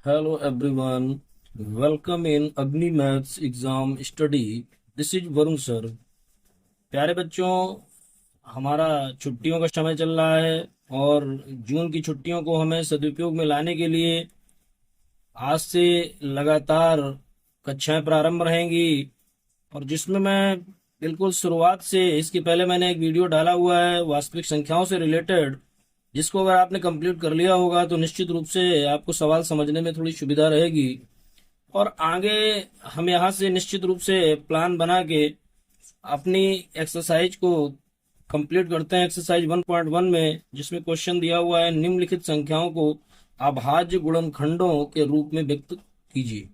Hello everyone, welcome in Agni Maths exam study. This is Varun sir. प्यारे बच्चों, हमारा छुट्टियों का समय चल रहा है और जून की छुट्टियों को हमें सदुपयोग में लाने के लिए आज से लगातार कक्षाएं प्रारंभ रहेंगी। और जिसमें मैं बिल्कुल शुरुआत से, इसके पहले मैंने एक वीडियो डाला हुआ है वास्तविक संख्याओं से रिलेटेड, जिसको अगर आपने कंप्लीट कर लिया होगा तो निश्चित रूप से आपको सवाल समझने में थोड़ी सुविधा रहेगी। और आगे हम यहाँ से निश्चित रूप से प्लान बना के अपनी एक्सरसाइज को कंप्लीट करते हैं। एक्सरसाइज 1.1 में जिसमें क्वेश्चन दिया हुआ है, निम्नलिखित संख्याओं को अभाज्य गुणनखंडों के रूप में व्यक्त कीजिए।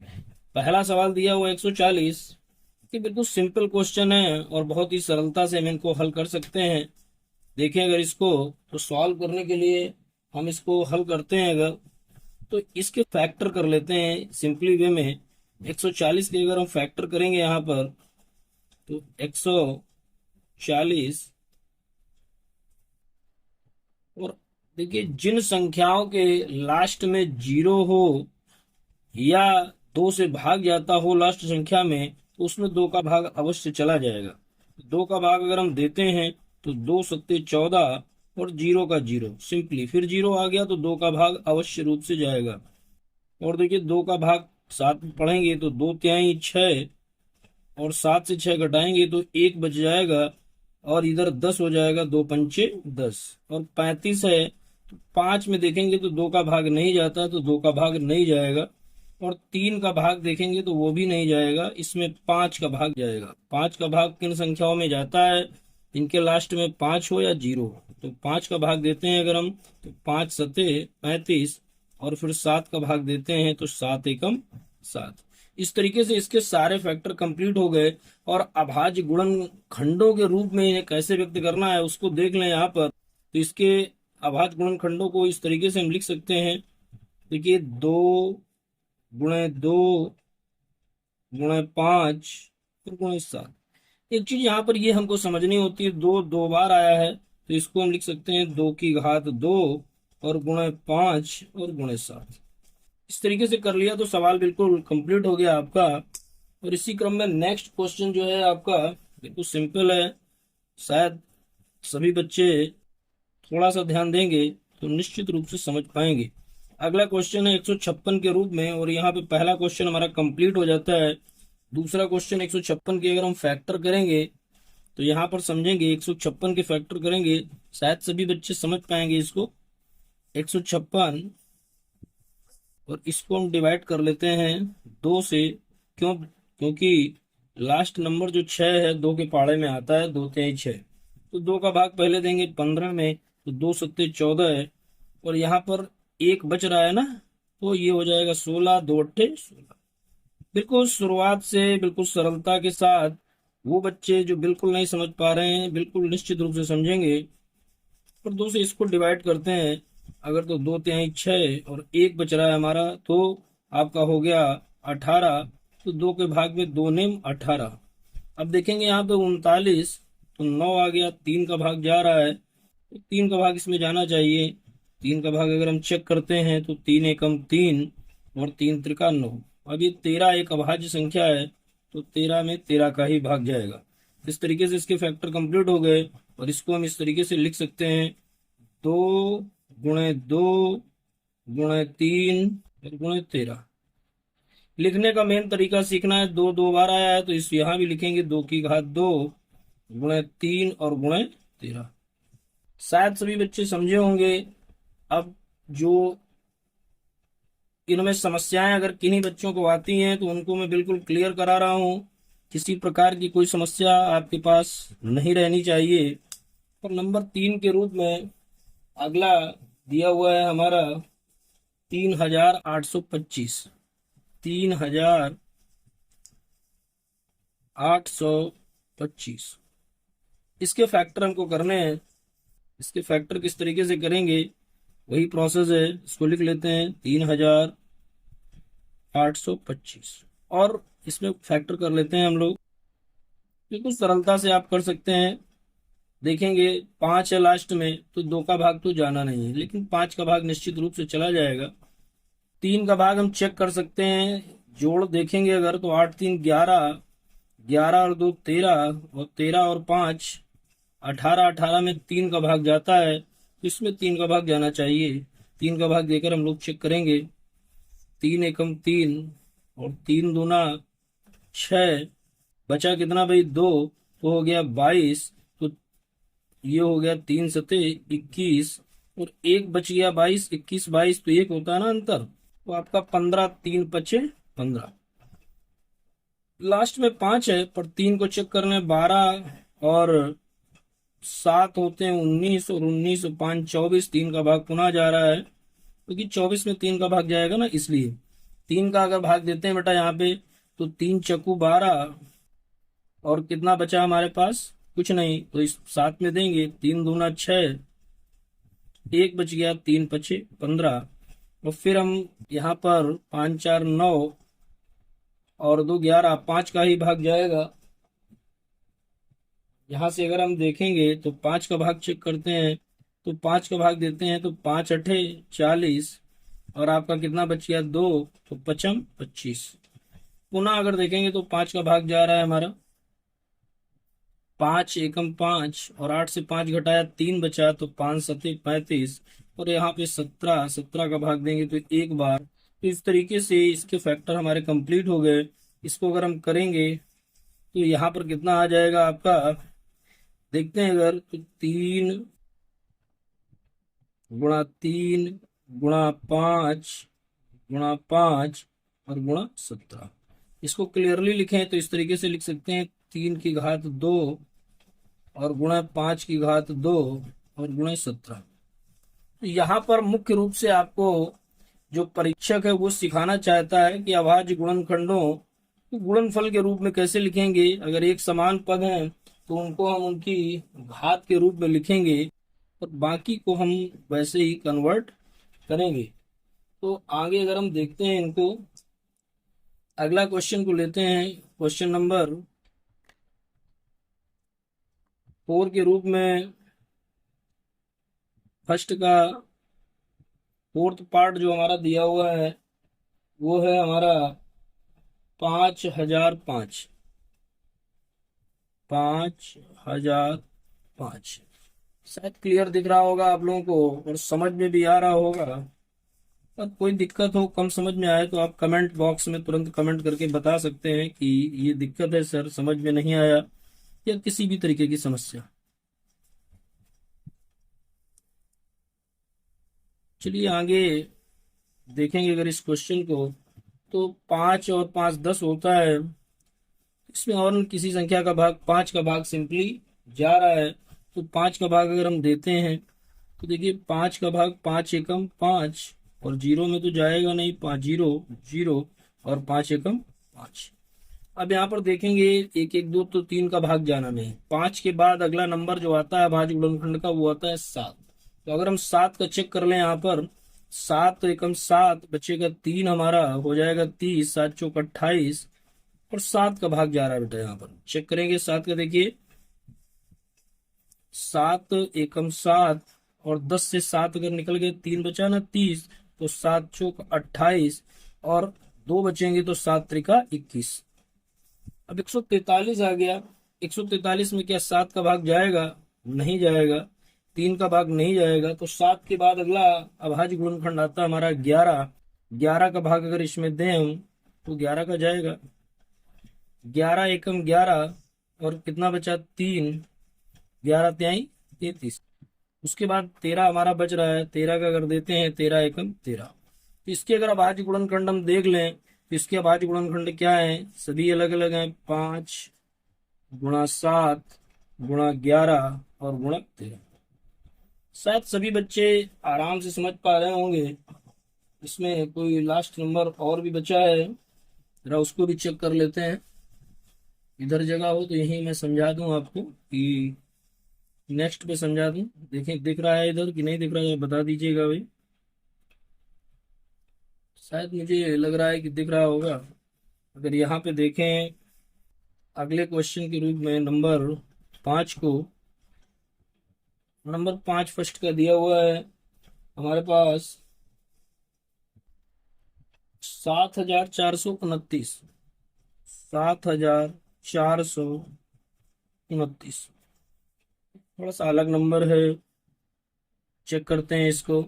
पहला सवाल दिया हुआ 140 कि बिल्कुल सिंपल क्वेश्चन है और बहुत ही सरलता से हम इनको हल कर सकते हैं। देखें अगर इसको, तो सॉल्व करने के लिए हम इसको हल करते हैं अगर, तो इसके फैक्टर कर लेते हैं सिंपली वे में। 140 के अगर हम फैक्टर करेंगे यहाँ पर, तो 140, और देखिए जिन संख्याओं के लास्ट में जीरो हो या दो से भाग जाता हो लास्ट संख्या में, तो उसमें दो का भाग अवश्य चला जाएगा। दो का भाग अगर हम देते हैं तो 2 सत्ते 14 और जीरो का जीरो, सिंपली फिर जीरो आ गया तो दो का भाग अवश्य रूप से जाएगा। और देखिए दो का भाग सात में पढ़ेंगे तो 2 तिहाई 6, और 7 से 6 घटाएंगे तो 1 बच जाएगा, और इधर 10 हो जाएगा, 2 पंचे 10। और 35 है तो 5 में देखेंगे तो दो का भाग नहीं जाता, तो दो का भाग नहीं जाएगा। और 3 का भाग देखेंगे तो वो भी नहीं जाएगा, इसमें 5 का भाग जाएगा। 5 का भाग किन संख्याओं में जाता है, इनके लास्ट में 5 हो या जीरो हो। तो 5 का भाग देते हैं अगर हम, तो 5 सते 35, और फिर 7 का भाग देते हैं तो 7 एकम 7। इस तरीके से इसके सारे फैक्टर कंप्लीट हो गए। और अभाज्य गुणनखंडों के रूप में इन्हें कैसे व्यक्त करना है उसको देख लें यहाँ पर। तो इसके अभाज्य गुणनखंडों को इस तरीके से हम लिख सकते हैं। देखिए 2 गुणे 2 गुणे 5 और गुणे 7। एक चीज यहाँ पर ये हमको समझनी होती है, दो दो बार आया है तो इसको हम लिख सकते हैं 2 की घात 2 और गुणे 5 और गुणे 7। इस तरीके से कर लिया तो सवाल बिल्कुल कंप्लीट हो गया आपका। और इसी क्रम में नेक्स्ट क्वेश्चन जो है आपका बिल्कुल सिंपल है। शायद सभी बच्चे थोड़ा सा ध्यान देंगे तो निश्चित रूप से समझ पाएंगे। अगला क्वेश्चन है 156 के रूप में, और यहाँ पे पहला क्वेश्चन हमारा कंप्लीट हो जाता है। दूसरा क्वेश्चन 156 के अगर हम फैक्टर करेंगे तो यहाँ पर समझेंगे 156 के फैक्टर करेंगे, शायद सभी बच्चे समझ पाएंगे इसको। 156, और इसको हम डिवाइड कर लेते हैं 2 से। क्योंकि लास्ट नंबर जो 6 है 2 के पाड़े में आता है, 2 तिहाई 6। तो 2 का भाग पहले देंगे 15 में, तो 2 सत्ते 14 है, और यहाँ पर एक बच रहा है ना, तो ये हो जाएगा 16, 2 अट्ठे 16। बिल्कुल शुरुआत से बिल्कुल सरलता के साथ वो बच्चे जो बिल्कुल नहीं समझ पा रहे हैं बिल्कुल निश्चित रूप से समझेंगे। और 2 से इसको डिवाइड करते हैं अगर, तो 2 तिहाई 6 और एक बच रहा है हमारा, तो आपका हो गया 18। तो 2 के भाग में 2 नेम 18। अब देखेंगे यहाँ पे 39, तो 9 आ गया, 3 का भाग जा रहा है, तो 3 का भाग इसमें जाना चाहिए। 3 का भाग अगर हम चेक करते हैं तो 3 एकम 3 और 3 त्रिका 9। अब ये 13 एक अभाज्य संख्या है, तो 13 में 13 का ही भाग जाएगा। इस तरीके से इसके फैक्टर कंप्लीट हो गए, और इसको हम इस तरीके से लिख सकते हैं 2 गुणे 2 गुणे 3 और गुणे 13। लिखने का मेन तरीका सीखना है। 2 2 बार आया है तो इस यहाँ भी लिखेंगे 2 की घात 2 गुणे 3 और गुणे 13। शायद सभी बच्चे समझे होंगे। अब जो इनमें समस्याएं अगर किन्हीं बच्चों को आती हैं तो उनको मैं बिल्कुल क्लियर करा रहा हूँ। किसी प्रकार की कोई समस्या आपके पास नहीं रहनी चाहिए। और नंबर 3 के रूप में अगला दिया हुआ है हमारा 3825। 3825 इसके फैक्टर हमको करने हैं। इसके फैक्टर किस तरीके से करेंगे वही प्रोसेस है। इसको लिख लेते हैं 3825, और इसमें फैक्टर कर लेते हैं हम लोग। बिल्कुल सरलता से आप कर सकते हैं। देखेंगे 5 है लास्ट में, तो 2 का भाग तो जाना नहीं है, लेकिन 5 का भाग निश्चित रूप से चला जाएगा। तीन का भाग हम चेक कर सकते हैं, जोड़ देखेंगे अगर तो 8 3 11, 11 और 2 13, और 13 और 5 18, 18 में तीन का भाग जाता है, इसमें तीन का भाग जाना चाहिए। तीन का भाग देकर हम लोग चेक करेंगे। 3 एकम 3 और 3 दूना 6, बचा कितना भाई 2, तो हो गया 22। तो ये हो गया 3 सते 21, और एक बच गया 22, 21 22, तो एक होता है ना अंतर, तो आपका 15, 3 5 15। लास्ट में 5 है, पर तीन को चेक करने 12 और 7 होते हैं 19, और 19 और 5 24, तीन का भाग पुनः जा रहा है, क्योंकि 24 में तीन का भाग जाएगा ना, इसलिए तीन का अगर भाग देते हैं बेटा यहाँ पे, तो 3 चक्कू 12, और कितना बचा हमारे पास, कुछ नहीं, तो इस साथ में देंगे। 3 दूना 6, एक बच गया, 3 5 15, और फिर हम यहाँ पर 5 4 9 और 2 11, 5 का ही भाग जाएगा। यहाँ से अगर हम देखेंगे तो 5 का भाग चेक करते हैं, तो 5 का भाग देते हैं, तो 5 8 40, और आपका कितना बच गया 2, तो 5 5 25। पुनः अगर देखेंगे तो 5 का भाग जा रहा है हमारा, 5 एकम 5, और 8 से 5 घटाया 3 बचा, तो 5 7 35, और यहाँ पे 17, 17 का भाग देंगे तो एक बार। तो इस तरीके से इसके फैक्टर हमारे कंप्लीट हो गए। इसको अगर हम करेंगे तो यहाँ पर कितना आ जाएगा आपका, देखते हैं अगर, तो 3 गुणा 3 गुणा 5 गुणा 5 और गुणा 17। इसको क्लियरली लिखें तो इस तरीके से लिख सकते हैं, 3 की घात 2 और गुणा 5 की घात 2 और गुणा 17। यहाँ पर मुख्य रूप से आपको जो परीक्षक है वो सिखाना चाहता है कि अभाज्य गुणनखंडों को गुणनफल के रूप में कैसे लिखेंगे। अगर एक समान पद है तो उनको हम उनकी घात के रूप में लिखेंगे, और बाकी को हम वैसे ही कन्वर्ट करेंगे। तो आगे अगर हम देखते हैं इनको, अगला क्वेश्चन को लेते हैं, क्वेश्चन नंबर 4 के रूप में। फर्स्ट का फोर्थ पार्ट जो हमारा दिया हुआ है वो है हमारा 5005, 5005। शायद क्लियर दिख रहा होगा आप लोगों को और समझ में भी आ रहा होगा। और कोई दिक्कत हो, कम समझ में आए, तो आप कमेंट बॉक्स में तुरंत कमेंट करके बता सकते हैं कि ये दिक्कत है सर, समझ में नहीं आया, या किसी भी तरीके की समस्या। चलिए आगे देखेंगे अगर इस क्वेश्चन को, तो 5 और 5 10 होता है। इसमें और किसी संख्या का भाग, 5 का भाग सिंपली जा रहा है, तो 5 का भाग अगर हम देते हैं तो देखिए 5 का भाग 5 एकम 5, और जीरो में तो जाएगा नहीं, 5 जीरो जीरो, और 5 एकम 5। अब यहाँ पर देखेंगे 1 1 2, तो 3 का भाग जाना नहीं। 5 के बाद अगला नंबर जो आता है भाज्य गुणनखंड का वो आता है 7। तो अगर हम 7 का चेक कर लें यहाँ पर, 7 एकम 7, बचेगा 3, हमारा हो जाएगा 30, 7 चौक 28, और 7 का भाग जा रहा है बेटा। यहाँ पर चेक करेंगे 7 का, देखिए 7 एकम 7, और 10 से 7 अगर निकल गए, 3 बचा ना 30, तो 7 चौक 28, और 2 बचेंगे, तो 7 त्रिका 21। अब 143 आ गया। 143 में क्या 7 का भाग जाएगा? नहीं जाएगा। 3 का भाग नहीं जाएगा, तो 7 के बाद अगला अभाज्य गुणनखंड आता है हमारा 11। 11 का भाग अगर इसमें दें हम, तो 11 का जाएगा। 11 एकम 11, और कितना बचा 3, 11 त्याई 33। उसके बाद 13 हमारा बच रहा है। 13 का अगर देते हैं, 13 एकम 13। इसके अगर अभाज्य गुणनखंड हम देख लें, तो इसके अभाज्य गुणनखंड क्या है? सभी अलग अलग हैं। 5 गुणा 7 गुणा 11 और गुणा 13। शायद सभी बच्चे आराम से समझ पा रहे होंगे। इसमें कोई लास्ट नंबर और भी बचा है, जरा उसको भी चेक कर लेते हैं। इधर जगह हो तो यही मैं समझा दूं आपको, कि नेक्स्ट पे समझा दूं। देखें दिख रहा है इधर कि नहीं दिख रहा है, बता दीजिएगा भाई। शायद मुझे लग रहा है कि दिख रहा होगा। अगर यहाँ पे देखें अगले क्वेश्चन के रूप में नंबर 5 को, नंबर 5 फर्स्ट का दिया हुआ है हमारे पास 7,429, 7,429 थोड़ा सा अलग नंबर है। चेक करते हैं इसको।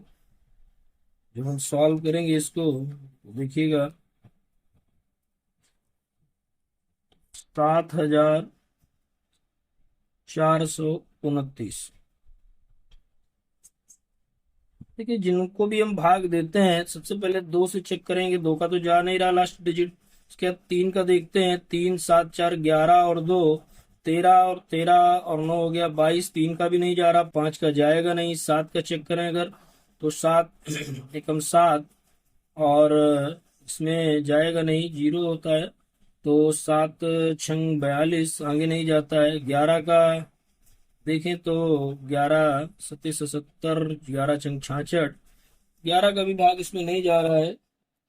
जब हम सॉल्व करेंगे इसको तो देखिएगा 7,429। देखिए जिनको भी हम भाग देते हैं सबसे पहले दो से चेक करेंगे, दो का तो जा नहीं रहा लास्ट डिजिट। उसके बाद तीन का देखते हैं, 3 7 4 11 और 2 13, और 13 और 9 हो गया 22। तीन का भी नहीं जा रहा, पांच का जाएगा नहीं। सात का चेक करें अगर तो सात एकम सात, और इसमें जाएगा नहीं, जीरो होता है। तो सात छंग 42, आगे नहीं जाता है। 11 का देखें तो 11 सत्ते से 70, 11 छंग 66, 11 का भी भाग इसमें नहीं जा रहा है।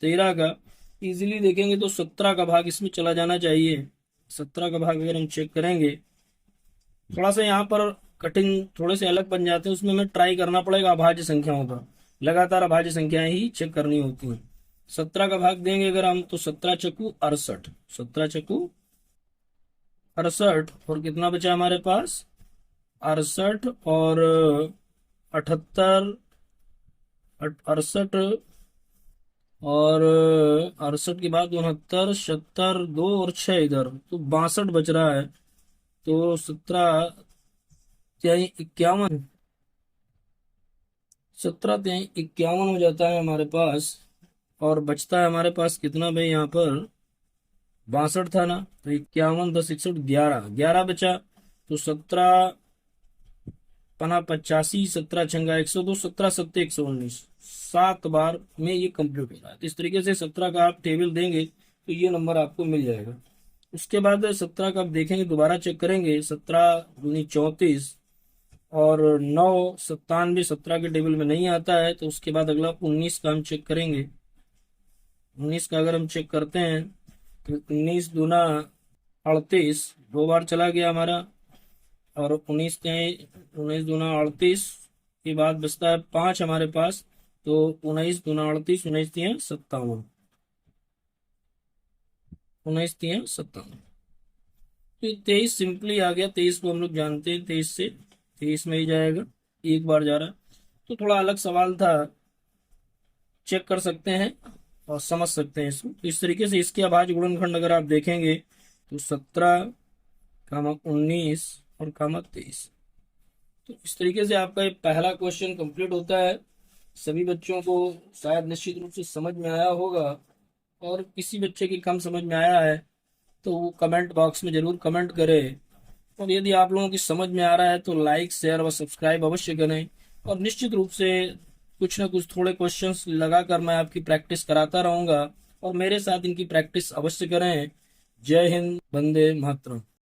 13 का इजीली देखेंगे तो 17 का भाग इसमें चला जाना चाहिए। 17 का भाग अगर हम चेक करेंगे, थोड़ा सा यहाँ पर कठिन थोड़े से अलग बन जाते हैं, उसमें हमें ट्राई करना पड़ेगा अभाज्य संख्याओं का। लगातार अभाज्य संख्याएं ही चेक करनी होती हैं। 17 का भाग देंगे अगर हम तो 17 चक्कू 68, 17 चक्कू 68, और कितना बचा हमारे पास 68 और 78, 68 और 68 के बाद 69, 70, 2 और 6 इधर, तो 62 बच रहा है। तो 17 त्याई 51, 17 त्याई 51 हो जाता है हमारे पास। और बचता है हमारे पास कितना भाई, यहाँ पर 62 था ना, तो 51 10 61 11, 11 बचा। तो 17 पना 85, 17 छंगा 102, 17 सत्ते 119, 7 बार में ये कंप्लीट हो रहा है। तो इस तरीके से 17 का आप टेबल देंगे तो ये नंबर आपको मिल जाएगा। उसके बाद 17 का आप देखेंगे, दोबारा चेक करेंगे, 17 दूनी 34 और 9 97, 17 के टेबल में नहीं आता है। तो उसके बाद अगला 19 का हम चेक करेंगे। 19 का अगर हम चेक करते हैं तो 19 दूना 38, दो बार चला गया हमारा, और 19 के 19 दूना 38 के बाद बचता है 5 हमारे पास। तो 19 दूना 38, 19 तिया 57, 19 तिया 57। तो 23 सिंपली आ गया। 23 को हम लोग जानते हैं, 23 से 23 में ही जाएगा, एक बार जा रहा है। तो थोड़ा अलग सवाल था, चेक कर सकते हैं और समझ सकते हैं इसको। तो इस तरीके से इसके अभाज्य गुणनखंड अगर आप देखेंगे तो 17 कामा 19 और कामा 23। तो इस तरीके से आपका ये पहला क्वेश्चन कंप्लीट होता है। सभी बच्चों को शायद निश्चित रूप से समझ में आया होगा, और किसी बच्चे की कम समझ में आया है तो वो कमेंट बॉक्स में जरूर कमेंट करें। और यदि आप लोगों की समझ में आ रहा है तो लाइक शेयर व सब्सक्राइब अवश्य करें। और निश्चित रूप से कुछ ना कुछ थोड़े क्वेश्चंस लगाकर मैं आपकी प्रैक्टिस कराता रहूंगा, और मेरे साथ इनकी प्रैक्टिस अवश्य करें। जय हिंद, वंदे मातरम।